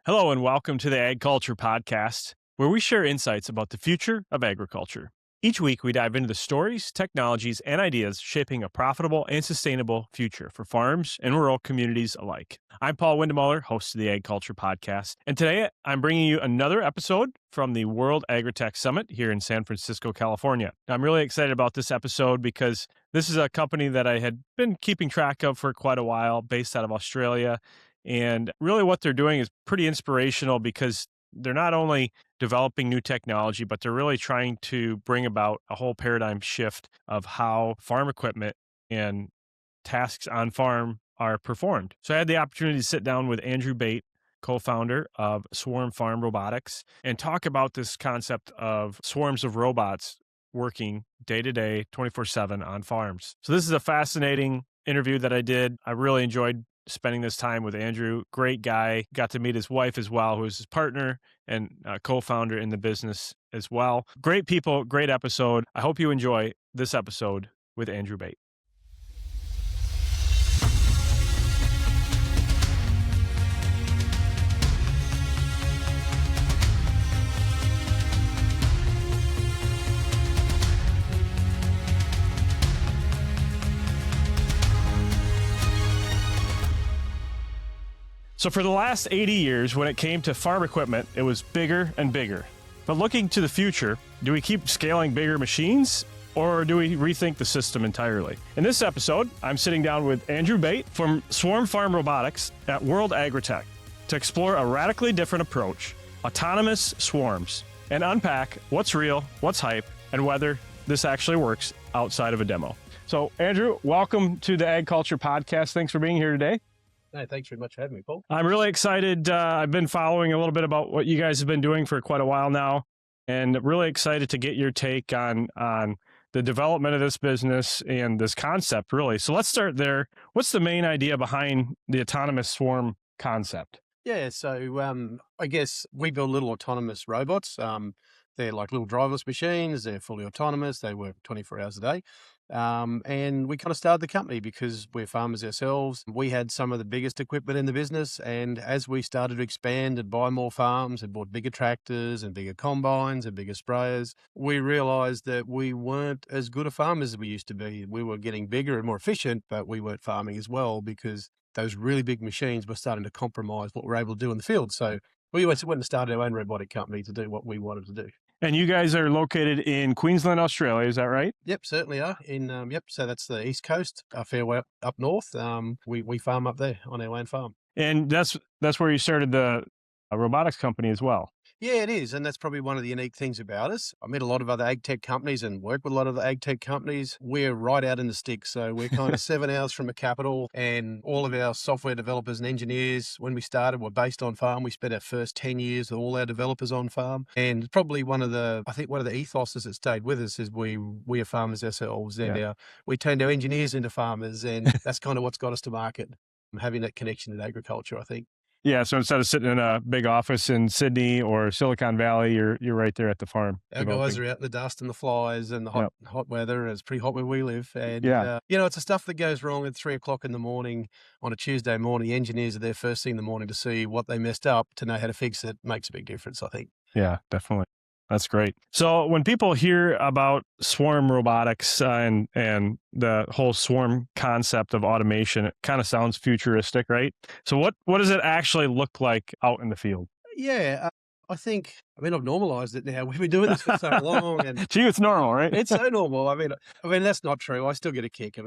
Hello and welcome to the AgCulture Podcast, where we share insights about the future of agriculture. Each week, we dive into the stories, technologies, and ideas shaping a profitable and sustainable future for farms and rural communities alike. I'm Paul Windemuller, host of the AgCulture Podcast, and today I'm bringing you another episode from the World Agritech Summit here in San Francisco, California. I'm really excited about this episode because this is a company that I had been keeping track of for quite a while, based out of Australia. And really what they're doing is pretty inspirational because they're not only developing new technology, but they're really trying to bring about a whole paradigm shift of how farm equipment and tasks on farm are performed. So I had the opportunity to sit down with Andrew Bate, co-founder of SwarmFarm Robotics, and talk about this concept of swarms of robots working day to day, 24/7 on farms. So this is a fascinating interview that I did. I really enjoyed spending this time with Andrew. Great guy. Got to meet his wife as well, who is his partner and co-founder in the business as well. Great people, great episode. I hope you enjoy this episode with Andrew Bate. So for the last 80 years, when it came to farm equipment, it was bigger and bigger. But looking to the future, do we keep scaling bigger machines or do we rethink the system entirely? In this episode, I'm sitting down with Andrew Bate from SwarmFarm Robotics at World Agritech to explore a radically different approach, autonomous swarms, and unpack what's real, what's hype, and whether this actually works outside of a demo. So Andrew, welcome to the AgCulture Podcast. Thanks for being here today. No, thanks very much for having me, Paul. I'm really excited. I've been following a little bit about what you guys have been doing for quite a while now, and really excited to get your take on the development of this business and this concept, really. So let's start there. What's the main idea behind the autonomous swarm concept? Yeah, so I guess we build little autonomous robots. They're like little driverless machines. They're fully autonomous. They work 24 hours a day. And we kind of started the company because we're farmers ourselves. We had some of the biggest equipment in the business. And as we started to expand and buy more farms and bought bigger tractors and bigger combines and bigger sprayers, we realized that we weren't as good a farmers as we used to be. We were getting bigger and more efficient, but we weren't farming as well because those really big machines were starting to compromise what we're able to do in the field. So we went and started our own robotic company to do what we wanted to do. And you guys are located in Queensland, Australia, is that right? Yep, certainly are. So that's the East Coast, a fair way up north. We farm up there on our own farm. And that's where you started the robotics company as well. Yeah, it is. And that's probably one of the unique things about us. I met a lot of other ag tech companies and work with a lot of the ag tech companies. We're right out in the sticks. So we're kind of 7 hours from a capital, and all of our software developers and engineers, when we started, were based on farm. We spent our first 10 years with all our developers on farm. And probably one of the ethoses that stayed with us is we are farmers ourselves, and we turned our engineers into farmers. And that's kind of what's got us to market, having that connection in agriculture, I think. Yeah, so instead of sitting in a big office in Sydney or Silicon Valley, you're right there at the farm. Our guys are out in the dust and the flies and the hot weather. It's pretty hot where we live. And, it's the stuff that goes wrong at 3 o'clock in the morning on a Tuesday morning. The engineers are there first thing in the morning to see what they messed up, to know how to fix it. Makes a big difference, I think. Yeah, definitely. That's great. So when people hear about swarm robotics and the whole swarm concept of automation, it kind of sounds futuristic, right? So what does it actually look like out in the field? Yeah, I've normalized it now. We've been doing this for so long. And Gee, it's normal, right? It's so normal. I mean, that's not true. I still get a kick.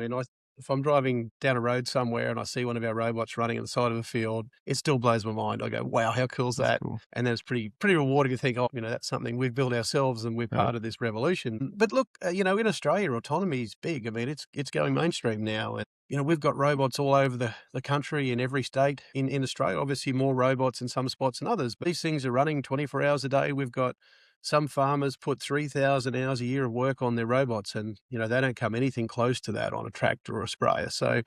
If I'm driving down a road somewhere and I see one of our robots running on the side of a field, it still blows my mind. I go, wow, how cool is that? Cool. And then it's pretty rewarding to think, that's something we've built ourselves and we're part of this revolution. But look, in Australia, autonomy is big. It's going mainstream now. And, we've got robots all over the country, in every state in Australia. Obviously more robots in some spots than others, but these things are running 24 hours a day. We've got some farmers put 3,000 hours a year of work on their robots, and, they don't come anything close to that on a tractor or a sprayer. So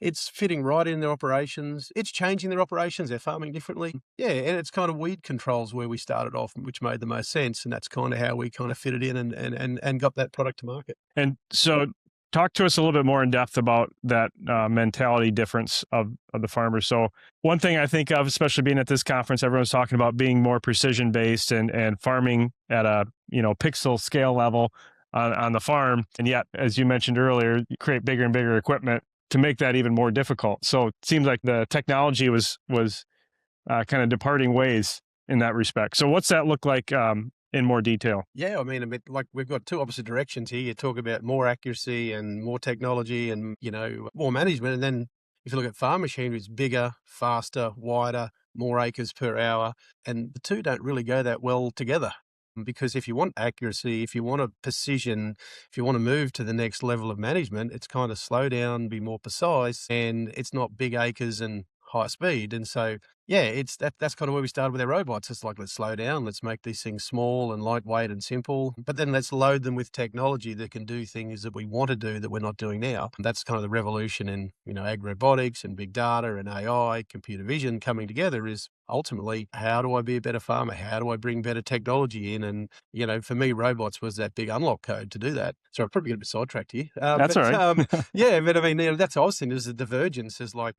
it's fitting right in their operations. It's changing their operations. They're farming differently. Yeah, and it's kind of weed controls where we started off, which made the most sense. And that's kind of how we kind of fitted in and got that product to market. And so Talk to us a little bit more in depth about that mentality difference of the farmers. So one thing I think of, especially being at this conference, everyone's talking about being more precision based and farming at a pixel scale level on the farm. And yet, as you mentioned earlier, you create bigger and bigger equipment to make that even more difficult. So it seems like the technology was kind of departing ways in that respect. So what's that look like in more detail? Yeah, I mean, like we've got two opposite directions here. You talk about more accuracy and more technology and, more management. And then if you look at farm machinery, it's bigger, faster, wider, more acres per hour. And the two don't really go that well together. Because if you want accuracy, if you want a precision, if you want to move to the next level of management, it's kind of slow down, be more precise, and it's not big acres and high speed. And so, yeah, that's kind of where we started with our robots. It's like, let's slow down, let's make these things small and lightweight and simple, but then let's load them with technology that can do things that we want to do that we're not doing now. That's kind of the revolution in, ag robotics and big data and AI, computer vision coming together is ultimately, how do I be a better farmer? How do I bring better technology in? And, for me, robots was that big unlock code to do that. So I'm probably going to be sidetracked here. That's all right. Yeah, but I mean, that's what I was thinking is the divergence is like,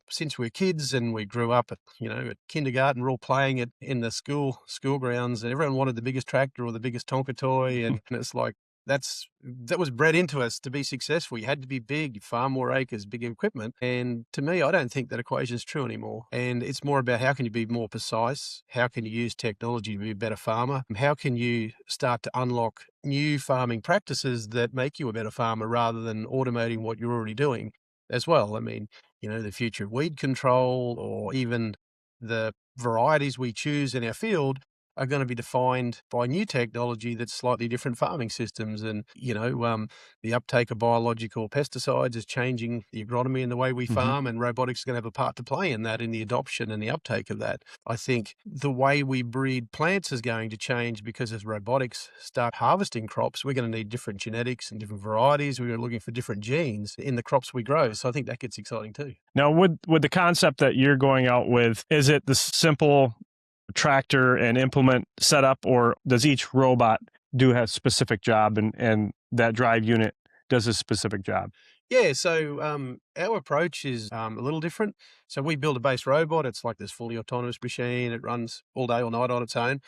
since we're kids and we grew up at, at kindergarten, we're all playing it in the school grounds and everyone wanted the biggest tractor or the biggest Tonka toy. And it's like, that was bred into us to be successful. You had to be big, far more acres, big equipment. And to me, I don't think that equation is true anymore. And it's more about how can you be more precise? How can you use technology to be a better farmer? How can you start to unlock new farming practices that make you a better farmer rather than automating what you're already doing as well? I mean, the future of weed control or even the varieties we choose in our field are going to be defined by new technology that's slightly different farming systems. And, the uptake of biological pesticides is changing the agronomy and the way we farm, and robotics is going to have a part to play in that, in the adoption and the uptake of that. I think the way we breed plants is going to change because as robotics start harvesting crops, we're going to need different genetics and different varieties. We're looking for different genes in the crops we grow. So I think that gets exciting too. Now, with the concept that you're going out with, is it the simple tractor and implement setup, or does each robot do a specific job and that drive unit does a specific job? Yeah, so our approach is a little different. So we build a base robot. It's like this fully autonomous machine. It runs all day, all night on its own.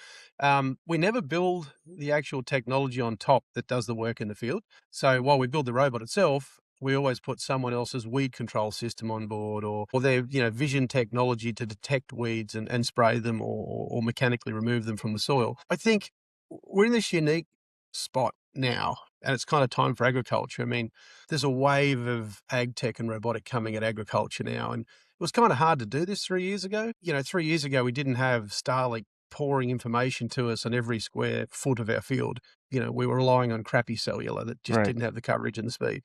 We never build the actual technology on top that does the work in the field. So while we build the robot itself, we always put someone else's weed control system on board or their vision technology to detect weeds and spray them or mechanically remove them from the soil. I think we're in this unique spot now, and it's kind of time for agriculture. I mean, there's a wave of ag tech and robotic coming at agriculture now, and it was kind of hard to do this 3 years ago. 3 years ago, we didn't have Starlink pouring information to us on every square foot of our field. We were relying on crappy cellular that just didn't have the coverage and the speed.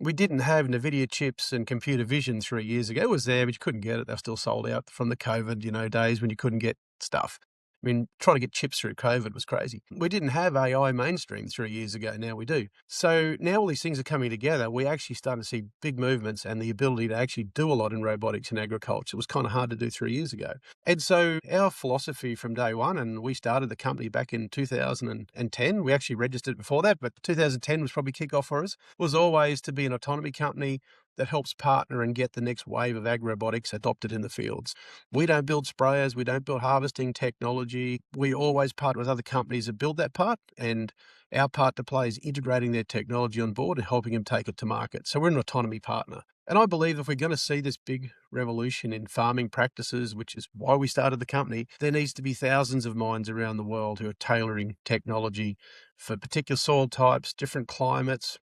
We didn't have NVIDIA chips and computer vision 3 years ago. It was there, but you couldn't get it. They were still sold out from the COVID, days when you couldn't get stuff. I mean, trying to get chips through COVID was crazy. We didn't have AI mainstream 3 years ago. Now we do. So now all these things are coming together. We actually starting to see big movements and the ability to actually do a lot in robotics and agriculture. It was kind of hard to do 3 years ago. And so our philosophy from day one, and we started the company back in 2010. We actually registered before that, but 2010 was probably kickoff for us, was always to be an autonomy company that helps partner and get the next wave of ag robotics adopted in the fields. We don't build sprayers. We don't build harvesting technology. We always partner with other companies that build that part, and our part to play is integrating their technology on board and helping them take it to market. So we're an autonomy partner. And I believe if we're going to see this big revolution in farming practices, which is why we started the company, there needs to be thousands of minds around the world who are tailoring technology for particular soil types, different climates,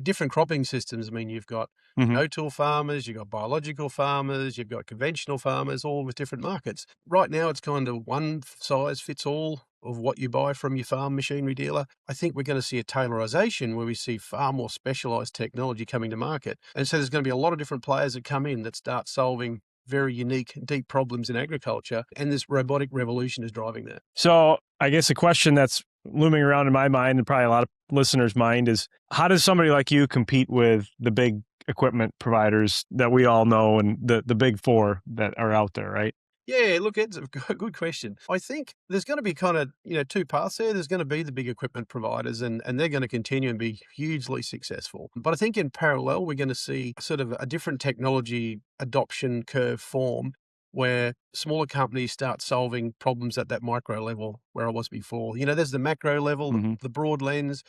different cropping systems. I mean, you've got no-till farmers, you've got biological farmers, you've got conventional farmers, all with different markets. Right now, it's kind of one size fits all of what you buy from your farm machinery dealer. I think we're going to see a tailorization where we see far more specialized technology coming to market. And so there's going to be a lot of different players that come in that start solving very unique, deep problems in agriculture. And this robotic revolution is driving that. So I guess a question that's looming around in my mind and probably a lot of listeners' mind is, how does somebody like you compete with the big equipment providers that we all know and the big four that are out there, right? Yeah, look, it's a good question. I think there's going to be kind of, two paths there. There's going to be the big equipment providers and they're going to continue and be hugely successful. But I think in parallel, we're going to see sort of a different technology adoption curve form where smaller companies start solving problems at that micro level where I was before. There's the macro level, the broad lens,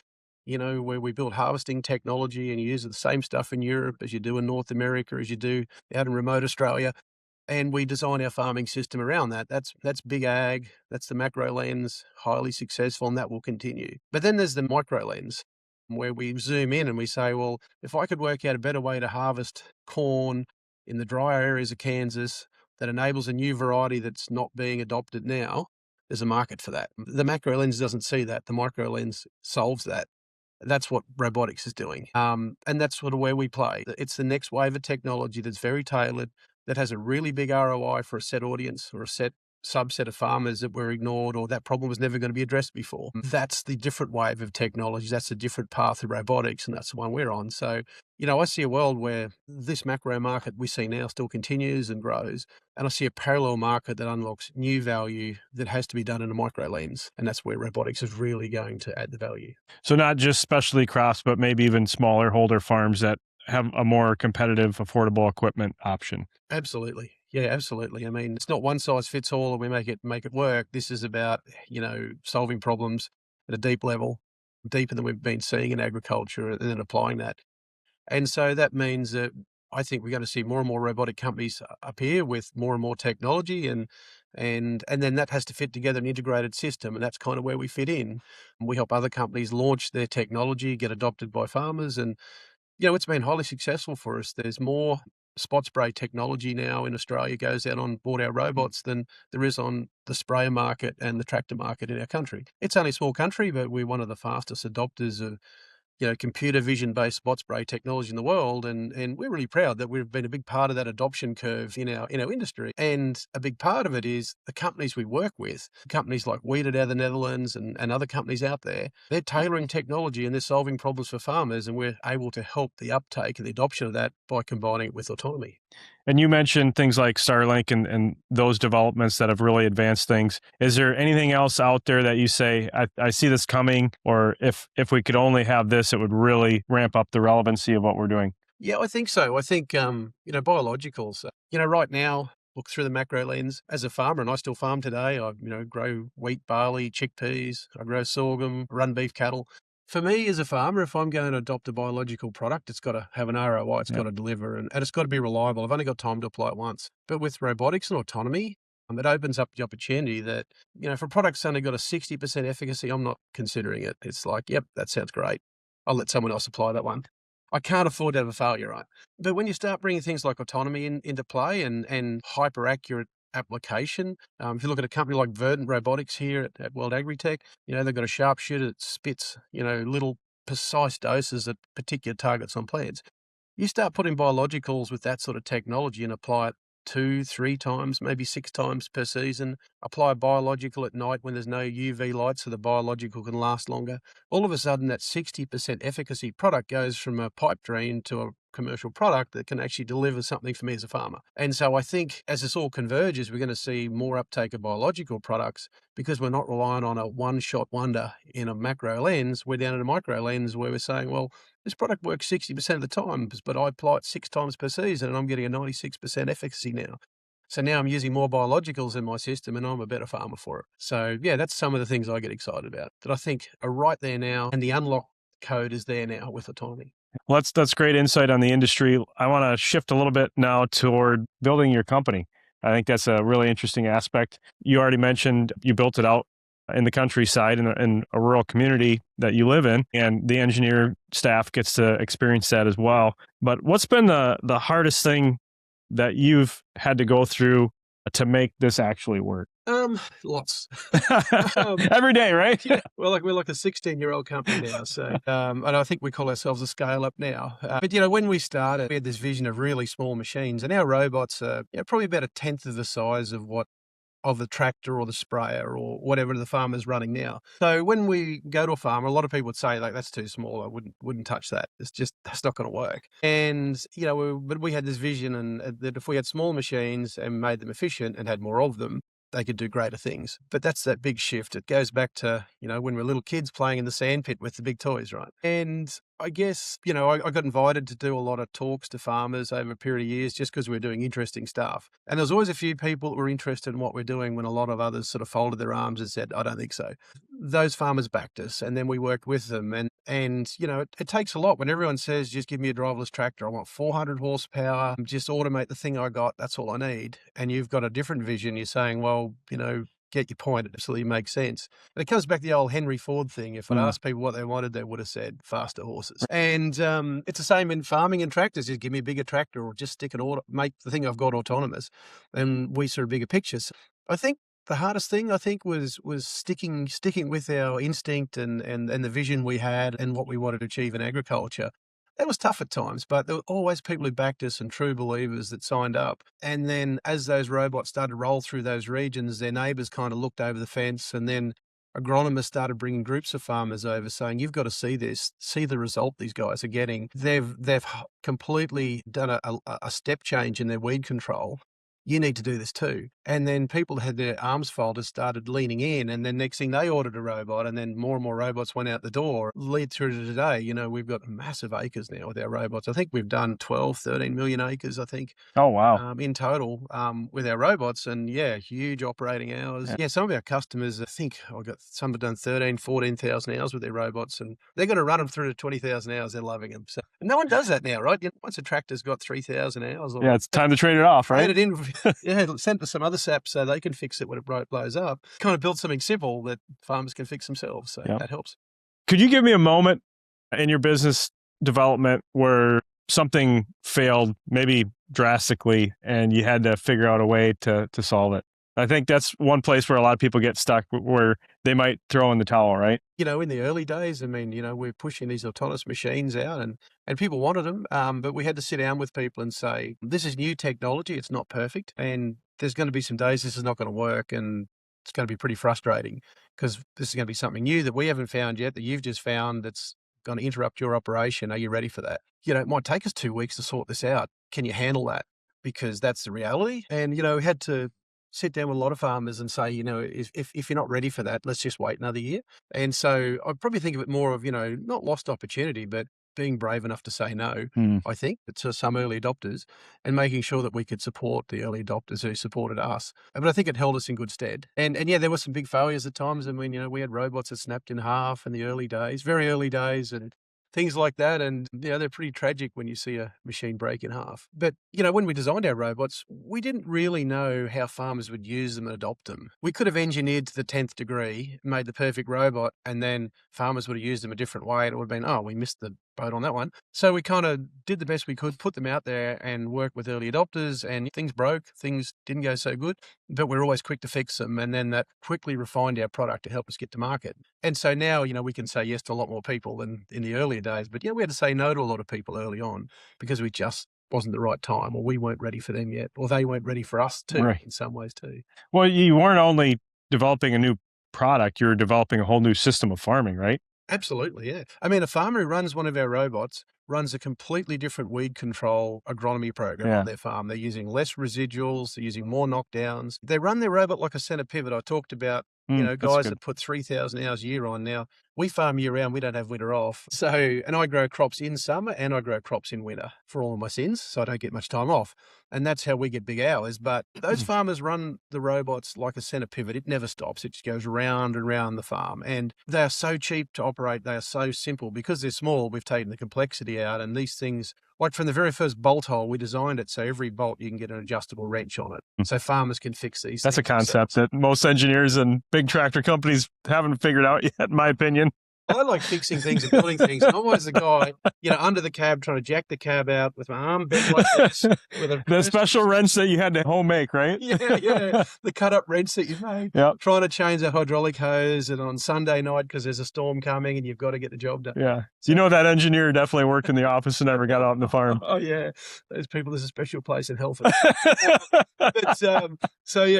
where we build harvesting technology and you use the same stuff in Europe as you do in North America, as you do out in remote Australia. And we design our farming system around that. That's big ag. That's the macro lens, highly successful, and that will continue. But then there's the micro lens where we zoom in and we say, well, if I could work out a better way to harvest corn in the drier areas of Kansas that enables a new variety that's not being adopted now, there's a market for that. The macro lens doesn't see that. The micro lens solves that. That's what robotics is doing. And that's sort of where we play. It's the next wave of technology that's very tailored, that has a really big ROI for a set audience or a set subset of farmers that were ignored or that problem was never going to be addressed before. That's the different wave of technology. That's a different path of robotics, and that's the one we're on. So, I see a world where this macro market we see now still continues and grows, and I see a parallel market that unlocks new value that has to be done in a micro lens, and that's where robotics is really going to add the value. So not just specialty crops, but maybe even smaller holder farms that have a more competitive, affordable equipment option. Absolutely. Yeah, absolutely. I mean, it's not one size fits all and we make it work. This is about, solving problems at a deep level, deeper than we've been seeing in agriculture, and then applying that. And so that means that I think we're going to see more and more robotic companies appear with more and more technology and then that has to fit together an integrated system. And that's kind of where we fit in. We help other companies launch their technology, get adopted by farmers. And, it's been highly successful for us. There's more spot spray technology now in Australia goes out on board our robots than there is on the sprayer market and the tractor market in our country. It's only a small country, but we're one of the fastest adopters of computer vision-based spot spray technology in the world, and we're really proud that we've been a big part of that adoption curve in our industry. And a big part of it is the companies we work with, companies like Weeded out of the Netherlands and other companies out there, they're tailoring technology and they're solving problems for farmers, and we're able to help the uptake and the adoption of that by combining it with autonomy. And you mentioned things like Starlink and those developments that have really advanced things. Is there anything else out there that you say, I see this coming, or if we could only have this, it would really ramp up the relevancy of what we're doing? Yeah, I think so. I think, biologicals, right now, look through the macro lens as a farmer, and I still farm today. I, grow wheat, barley, chickpeas. I grow sorghum, run beef cattle. For me as a farmer, if I'm going to adopt a biological product, it's got to have an ROI, it's got to deliver, and it's got to be reliable. I've only got time to apply it once. But with robotics and autonomy, it opens up the opportunity that, if a product's only got a 60% efficacy, I'm not considering it. It's like, yep, that sounds great. I'll let someone else apply that one. I can't afford to have a failure, right? But when you start bringing things like autonomy into play and hyper-accurate application. If you look at a company like Verdant Robotics here at World Agritech, they've got a sharpshooter that spits, little precise doses at particular targets on plants. You start putting biologicals with that sort of technology and apply it 2, 3 times, maybe 6 times per season. Apply a biological at night when there's no UV light so the biological can last longer. All of a sudden, that 60% efficacy product goes from a pipe dream to a commercial product that can actually deliver something for me as a farmer. And so I think as this all converges, we're going to see more uptake of biological products because we're not relying on a one-shot wonder in a macro lens. We're down in a micro lens where we're saying, well, this product works 60% of the time, but I apply it 6 times per season and I'm getting a 96% efficacy now. So now I'm using more biologicals in my system and I'm a better farmer for it. So yeah, that's some of the things I get excited about that I think are right there now, and the unlock code is there now with autonomy. Well, that's great insight on the industry. I want to shift a little bit now toward building your company. I think that's a really interesting aspect. You already mentioned you built it out in the countryside in a rural community that you live in, and the engineer staff gets to experience that as well. But what's been the hardest thing that you've had to go through to make this actually work? Lots. Every day, right? Yeah. We're like a 16-year-old company now. So, and I think we call ourselves a scale-up now. But, when we started, we had this vision of really small machines, and our robots are probably about 1/10 of the size of what of the tractor or the sprayer or whatever the farmer's running now. So when we go to a farmer, a lot of people would say, like, that's too small. I wouldn't touch that. That's not going to work. And, but we had this vision and that if we had small machines and made them efficient and had more of them, they could do greater things. But that's that big shift. It goes back to, when we're little kids playing in the sandpit with the big toys, right? And I guess, I got invited to do a lot of talks to farmers over a period of years just because we were doing interesting stuff. And there's always a few people that were interested in what we're doing when a lot of others sort of folded their arms and said, I don't think so. Those farmers backed us and then we worked with them. And it takes a lot when everyone says, just give me a driverless tractor. I want 400 horsepower, just automate the thing I got. That's all I need. And you've got a different vision. You're saying, well, get your point. It absolutely makes sense. And it comes back to the old Henry Ford thing. If I'd asked people what they wanted, they would have said faster horses. And it's the same in farming and tractors. Just give me a bigger tractor or just make the thing I've got autonomous. And we saw bigger pictures. I think the hardest thing was sticking with our instinct and the vision we had and what we wanted to achieve in agriculture. That was tough at times, but there were always people who backed us and true believers that signed up. And then as those robots started to roll through those regions, their neighbours kind of looked over the fence, and then agronomists started bringing groups of farmers over saying, you've got to see this, see the result these guys are getting. They've completely done a step change in their weed control. You need to do this too. And then people had their arms folded, started leaning in, and then next thing they ordered a robot, and then more and more robots went out the door. Lead through to today, we've got massive acres now with our robots. I think we've done 12, 13 million acres, I think. Oh, wow. In total with our robots, and huge operating hours. Yeah, some of our customers, I think some have done 13, 14,000 hours with their robots, and they're going to run them through to 20,000 hours. They're loving them. So no one does that now, right? Once a tractor's got 3,000 hours. It's time to trade it off, right? Trade it in. Send to some other SAP so they can fix it when it blows up. Kind of build something simple that farmers can fix themselves. So that helps. Could you give me a moment in your business development where something failed, maybe drastically, and you had to figure out a way to solve it? I think that's one place where a lot of people get stuck, where they might throw in the towel, right? In the early days, we're pushing these autonomous machines out and people wanted them, but we had to sit down with people and say, this is new technology, it's not perfect, and there's going to be some days this is not going to work, and it's going to be pretty frustrating because this is going to be something new that we haven't found yet, that you've just found that's going to interrupt your operation. Are you ready for that? It might take us 2 weeks to sort this out. Can you handle that? Because that's the reality. And, we had to sit down with a lot of farmers and say, if you're not ready for that, let's just wait another year. And so I probably think of it more of, not lost opportunity, but being brave enough to say no, I think, to some early adopters and making sure that we could support the early adopters who supported us. But I think it held us in good stead. And there were some big failures at times. We had robots that snapped in half in the early days, very early days, and things like that. And, they're pretty tragic when you see a machine break in half. But, when we designed our robots, we didn't really know how farmers would use them and adopt them. We could have engineered to the 10th degree, made the perfect robot, and then farmers would have used them a different way. And it would have been, we missed the boat on that one. So we kind of did the best we could, put them out there and work with early adopters, and things broke, things didn't go so good, but we're always quick to fix them. And then that quickly refined our product to help us get to market. And so now, we can say yes to a lot more people than in the earlier days, but we had to say no to a lot of people early on because we just wasn't the right time, or we weren't ready for them yet, or they weren't ready for us too, right, in some ways too. Well, you weren't only developing a new product, you were developing a whole new system of farming, right? Absolutely, yeah. A farmer who runs one of our robots runs a completely different weed control agronomy program on their farm. They're using less residuals, they're using more knockdowns. They run their robot like a center pivot. I talked about, guys that put 3,000 hours a year on. Now, we farm year round, we don't have winter off. So, and I grow crops in summer and I grow crops in winter for all of my sins, so I don't get much time off. And that's how we get big hours. But those farmers run the robots like a center pivot. It never stops. It just goes round and round the farm. And they are so cheap to operate. They are so simple. Because they're small, we've taken the complexity out. And these things, like from the very first bolt hole, we designed it so every bolt you can get an adjustable wrench on it. So farmers can fix these. That's a concept that most engineers and big tractor companies haven't figured out yet, in my opinion. I like fixing things and building things. I'm always the guy, under the cab trying to jack the cab out with my arm bent like this. The special wrench that you had to home make, right? Yeah. The cut-up wrench that you've made. Yep. Trying to change a hydraulic hose and on Sunday night because there's a storm coming and you've got to get the job done. Yeah. So, that engineer definitely worked in the office and never got out on the farm. Oh, yeah. Those people, there's a special place in Helford.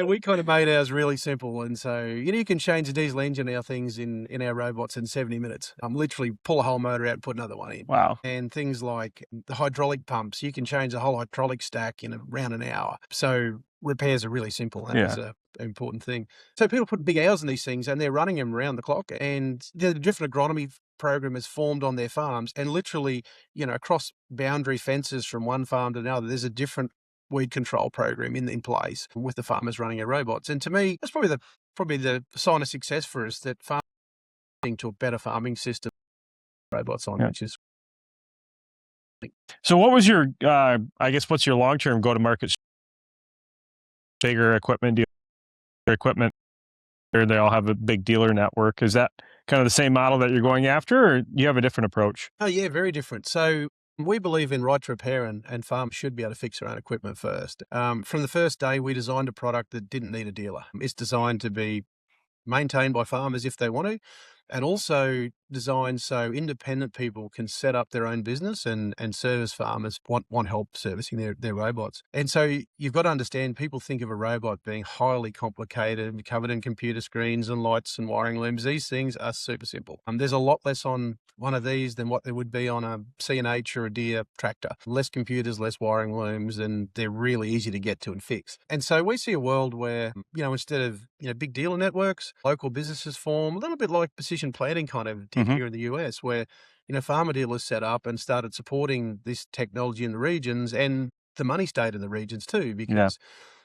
We kind of made ours really simple. And so, you can change the diesel engine, our things in our robots in 70 minutes. Literally pull a whole motor out and put another one in. Wow. And things like the hydraulic pumps, you can change the whole hydraulic stack in around an hour. So repairs are really simple. That is an important thing. So people put big hours in these things and they're running them around the clock. And the different agronomy program is formed on their farms. And literally, across boundary fences from one farm to another, there's a different weed control program in place with the farmers running our robots. And to me, that's probably the sign of success for us, that farming to a better farming system robots on, which is. So what was your, what's your long-term go-to-market? Bigger equipment, or they all have a big dealer network. Is that kind of the same model that you're going after, or you have a different approach? Oh, yeah, very different. So we believe in right to repair, and farms should be able to fix their own equipment first. From the first day, we designed a product that didn't need a dealer. It's designed to be maintained by farmers if they want to, and also designed so independent people can set up their own business and service farmers want help servicing their robots. And so you've got to understand, people think of a robot being highly complicated, covered in computer screens and lights and wiring looms. These things are super simple. There's a lot less on one of these than what there would be on a C&H or a Deere tractor. Less computers, less wiring looms, and they're really easy to get to and fix. And so we see a world where, instead of, big dealer networks, local businesses form, a little bit like precision planting kind of did here in the US, where, farmer dealers set up and started supporting this technology in the regions, and the money stayed in the regions too, because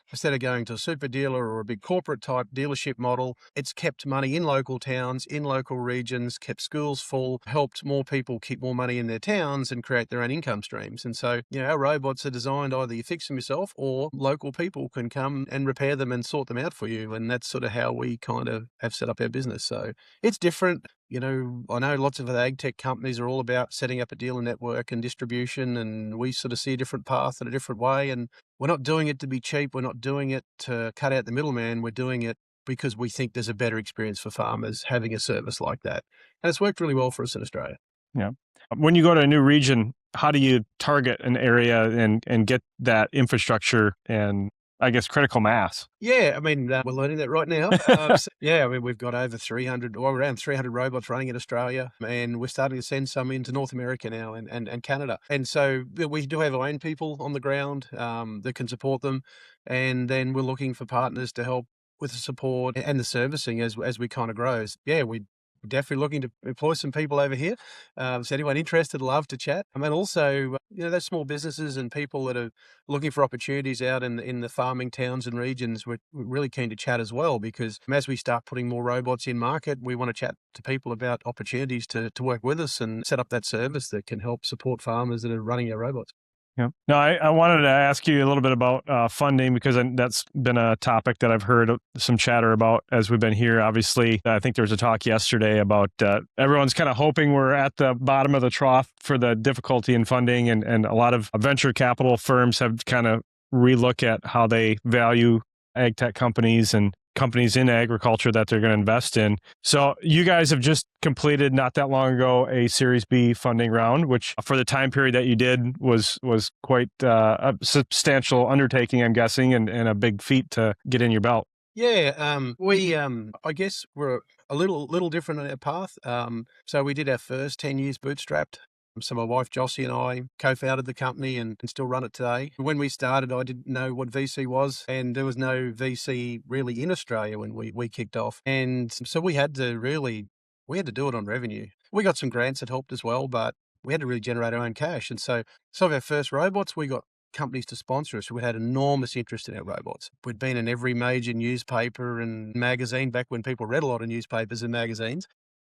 instead of going to a super dealer or a big corporate type dealership model, it's kept money in local towns, in local regions, kept schools full, helped more people keep more money in their towns and create their own income streams. And so, our robots are designed, either you fix them yourself or local people can come and repair them and sort them out for you. And that's sort of how we kind of have set up our business. So it's different. I know lots of the ag tech companies are all about setting up a dealer network and distribution, and we sort of see a different path and a different way. And we're not doing it to be cheap. We're not doing it to cut out the middleman. We're doing it because we think there's a better experience for farmers having a service like that. And it's worked really well for us in Australia. Yeah. When you go to a new region, how do you target an area and get that infrastructure and critical mass? Yeah, we're learning that right now. We've got over 300, or around 300 robots running in Australia, and we're starting to send some into North America now and Canada. And so we do have our own people on the ground that can support them. And then we're looking for partners to help with the support and the servicing as we kind of grow. We're definitely looking to employ some people over here. So anyone interested, love to chat. And also, those small businesses and people that are looking for opportunities out in the farming towns and regions, we're really keen to chat as well, because as we start putting more robots in market, we want to chat to people about opportunities to work with us and set up that service that can help support farmers that are running our robots. Yeah. No, I wanted to ask you a little bit about funding, because that's been a topic that I've heard some chatter about as we've been here. Obviously, I think there was a talk yesterday about everyone's kind of hoping we're at the bottom of the trough for the difficulty in funding, and a lot of venture capital firms have kind of relook at how they value ag tech companies and companies in agriculture that they're going to invest in. So you guys have just completed not that long ago a Series B funding round, which for the time period that you did was quite a substantial undertaking, I'm guessing, and a big feat to get in your belt. Yeah, I guess we're a little different on our path. So we did our first 10 years bootstrapped. So my wife Jossie and I co-founded the company and still run it today. When we started, I didn't know what VC was, and there was no VC really in Australia when we kicked off. And so we had to do it on revenue. We got some grants that helped as well, but we had to really generate our own cash. And so some of our first robots, we got companies to sponsor us. We had enormous interest in our robots. We'd been in every major newspaper and magazine back when people read a lot of newspapers and magazines.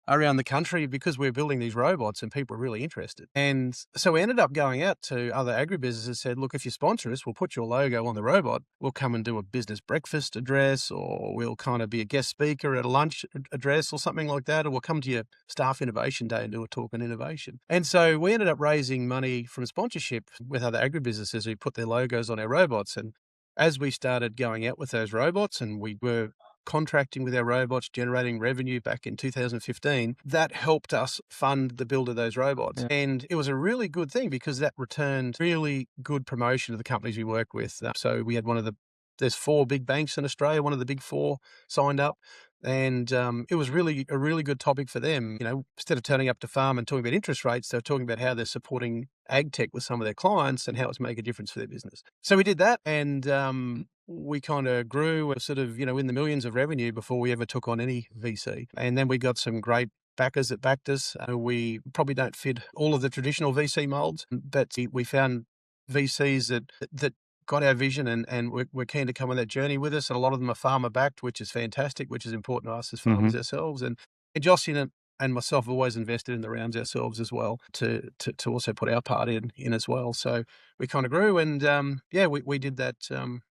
around the country because we're building these robots and people are really interested. And so we ended up going out to other agribusinesses, said, look, if you sponsor us, we'll put your logo on the robot. We'll come and do a business breakfast address, or we'll kind of be a guest speaker at a lunch address or something like that, or we'll come to your staff innovation day and do a talk on innovation. And so we ended up raising money from sponsorship with other agribusinesses who put their logos on our robots. And as we started going out with those robots and we were contracting with our robots, generating revenue back in 2015, that helped us fund the build of those robots. Yeah. And it was a really good thing because that returned really good promotion to the companies we work with. So we had there's 4 big banks in Australia, one of the big 4 signed up. And it was really a really good topic for them. Instead of turning up to farm and talking about interest rates, they're talking about how they're supporting ag tech with some of their clients and how it's making a difference for their business. So we did that, and we kind of grew sort of, in the millions of revenue before we ever took on any VC. And then we got some great backers that backed us. We probably don't fit all of the traditional VC molds, but we found VCs that got our vision and we're keen to come on that journey with us. And a lot of them are farmer backed, which is fantastic, which is important to us as farmers ourselves. And Jocelyn and myself have always invested in the rounds ourselves as well to also put our part in as well. So we kind of grew and we did that.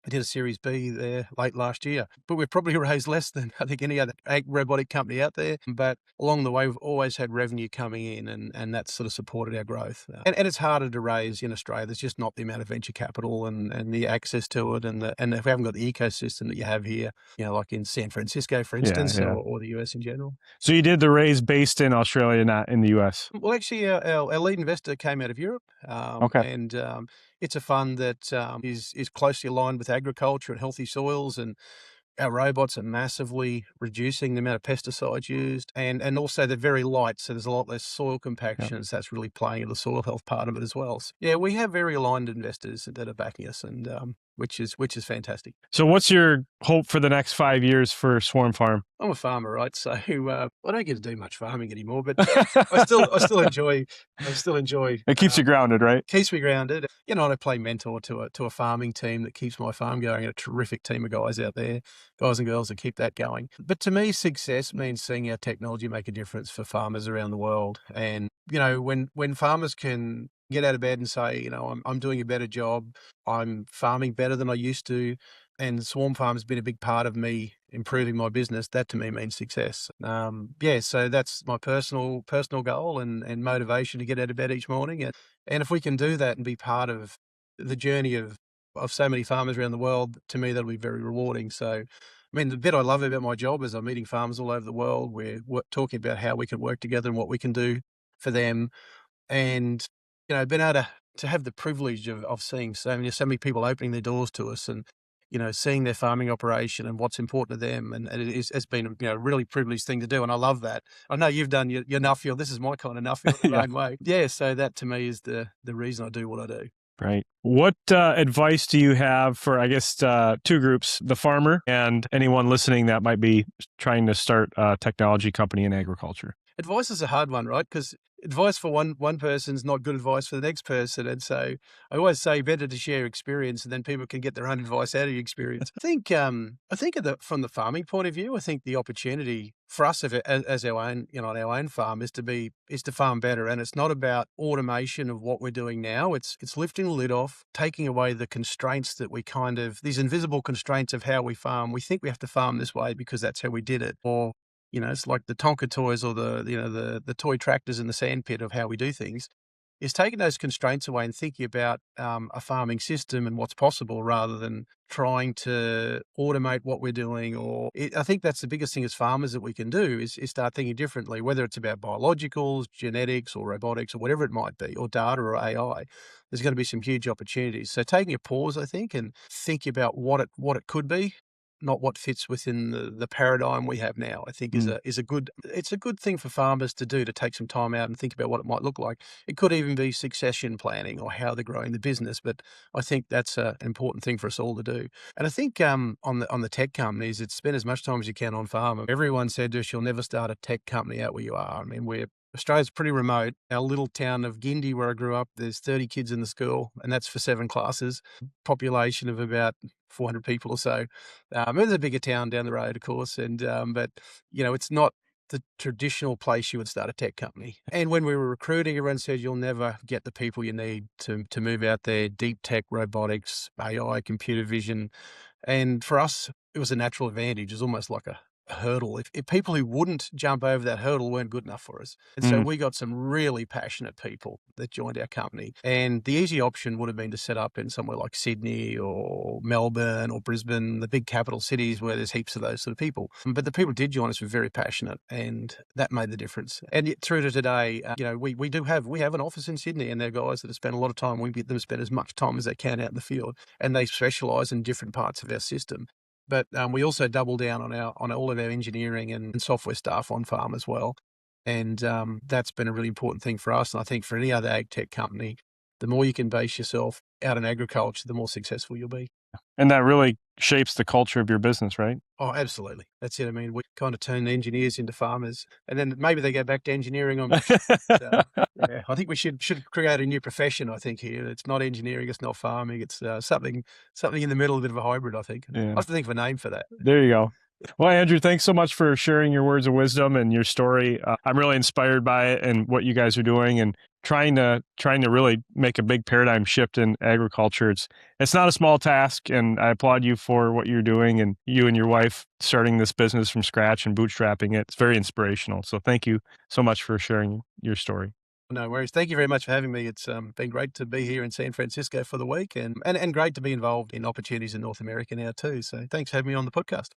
I did a Series B there late last year, but we've probably raised less than I think any other ag robotic company out there. But along the way, we've always had revenue coming in and that's sort of supported our growth. And it's harder to raise in Australia. There's just not the amount of venture capital and the access to it. And if we haven't got the ecosystem that you have here, like in San Francisco, for instance, or the US in general. So you did the raise based in Australia, not in the US? Well, actually, our lead investor came out of Europe. Okay. And it's a fund that is closely aligned with agriculture and healthy soils, and our robots are massively reducing the amount of pesticides used, and also they're very light, so there's a lot less soil compaction. Yep. So that's really playing into the soil health part of it as well. So, yeah, we have very aligned investors that are backing us, and which is fantastic. So what's your hope for the next 5 years for SwarmFarm? I'm a farmer, right? So I don't get to do much farming anymore, but I still enjoy. It keeps you grounded, right? Keeps me grounded. And I play mentor to a farming team that keeps my farm going. A terrific team of guys out there, guys and girls that keep that going. But to me, success means seeing our technology make a difference for farmers around the world. And when farmers can get out of bed and say, I'm doing a better job, I'm farming better than I used to, and SwarmFarm has been a big part of me improving my business, that to me means success. So that's my personal goal and motivation to get out of bed each morning. And if we can do that and be part of the journey of so many farmers around the world, to me, that'll be very rewarding. So, the bit I love about my job is I'm meeting farmers all over the world. We're talking about how we can work together and what we can do for them. And, been able to have the privilege of seeing so many people opening their doors to us and, seeing their farming operation and what's important to them. And it's been a really privileged thing to do. And I love that. I know you've done your Nuffield. This is my kind of Nuffield in my own way. Yeah. So that to me is the reason I do what I do. Right. What advice do you have for, I guess, 2 groups, the farmer and anyone listening that might be trying to start a technology company in agriculture? Advice is a hard one, right? Because advice for one person is not good advice for the next person. And so I always say better to share experience and then people can get their own advice out of your experience. I think from the farming point of view, I think the opportunity for us as our own, on our own farm is to farm better. And it's not about automation of what we're doing now. It's lifting the lid off, taking away the constraints that we these invisible constraints of how we farm. We think we have to farm this way because that's how we did it. Or it's like the Tonka toys or the toy tractors in the sandpit of how we do things, is taking those constraints away and thinking about a farming system and what's possible rather than trying to automate what we're doing. I think that's the biggest thing as farmers that we can do is start thinking differently, whether it's about biologicals, genetics or robotics or whatever it might be, or data or AI. There's going to be some huge opportunities. So taking a pause, I think, and think about what it could be, not what fits within the paradigm we have now, I think it's a good thing for farmers to do, to take some time out and think about what it might look like. It could even be succession planning or how they're growing the business, but I think that's an important thing for us all to do. And I think on the tech companies, it's spend as much time as you can on farm. Everyone said to us, you'll never start a tech company out where you are. Australia's pretty remote. Our little town of Gindi, where I grew up, there's 30 kids in the school, and that's for 7 classes. Population of about 400 people or so. There's a bigger town down the road, of course, but it's not the traditional place you would start a tech company. And when we were recruiting, everyone said, you'll never get the people you need to move out there, deep tech, robotics, AI, computer vision. And for us, it was a natural advantage. It was almost like a hurdle. If people who wouldn't jump over that hurdle weren't good enough for us. And so we got some really passionate people that joined our company. And the easy option would have been to set up in somewhere like Sydney or Melbourne or Brisbane, the big capital cities where there's heaps of those sort of people. But the people who did join us were very passionate, and that made the difference. And yet through to today, we have an office in Sydney, and they're guys that have spent a lot of time. We get them to spend as much time as they can out in the field, and they specialize in different parts of our system. But we also double down on all of our engineering and software staff on farm as well. And that's been a really important thing for us. And I think for any other ag tech company, the more you can base yourself out in agriculture, the more successful you'll be. And that really shapes the culture of your business, right? Oh, absolutely. That's it. I mean, we kind of turn engineers into farmers, and then maybe they go back to engineering. Yeah, I think we should create a new profession, I think, here. It's not engineering, it's not farming. It's something in the middle, a bit of a hybrid, I think. Yeah. I have to think of a name for that. There you go. Well, Andrew, thanks so much for sharing your words of wisdom and your story. I'm really inspired by it and what you guys are doing and trying to really make a big paradigm shift in agriculture. It's not a small task, and I applaud you for what you're doing, and you and your wife starting this business from scratch and bootstrapping it. It's very inspirational. So thank you so much for sharing your story. No worries. Thank you very much for having me. It's been great to be here in San Francisco for the week, and great to be involved in opportunities in North America now too. So thanks for having me on the podcast.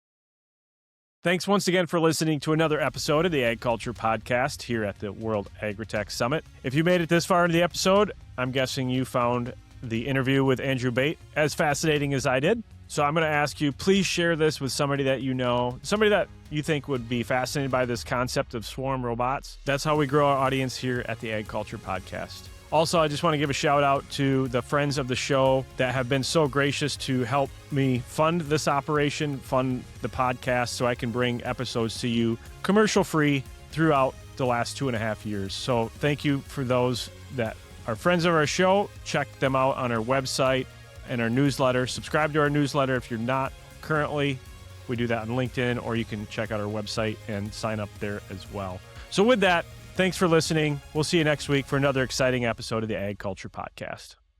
Thanks once again for listening to another episode of the AgCulture Podcast here at the World Agritech Summit. If you made it this far into the episode, I'm guessing you found the interview with Andrew Bate as fascinating as I did. So I'm going to ask you, please share this with somebody that you know, somebody that you think would be fascinated by this concept of swarm robots. That's how we grow our audience here at the AgCulture Podcast. Also, I just want to give a shout out to the friends of the show that have been so gracious to help me fund this operation, fund the podcast, so I can bring episodes to you commercial free throughout the last 2.5 years. So thank you for those that are friends of our show. Check them out on our website and our newsletter. Subscribe to our newsletter if you're not currently. We do that on LinkedIn, or you can check out our website and sign up there as well. So with that, thanks for listening. We'll see you next week for another exciting episode of the AgCulture Podcast.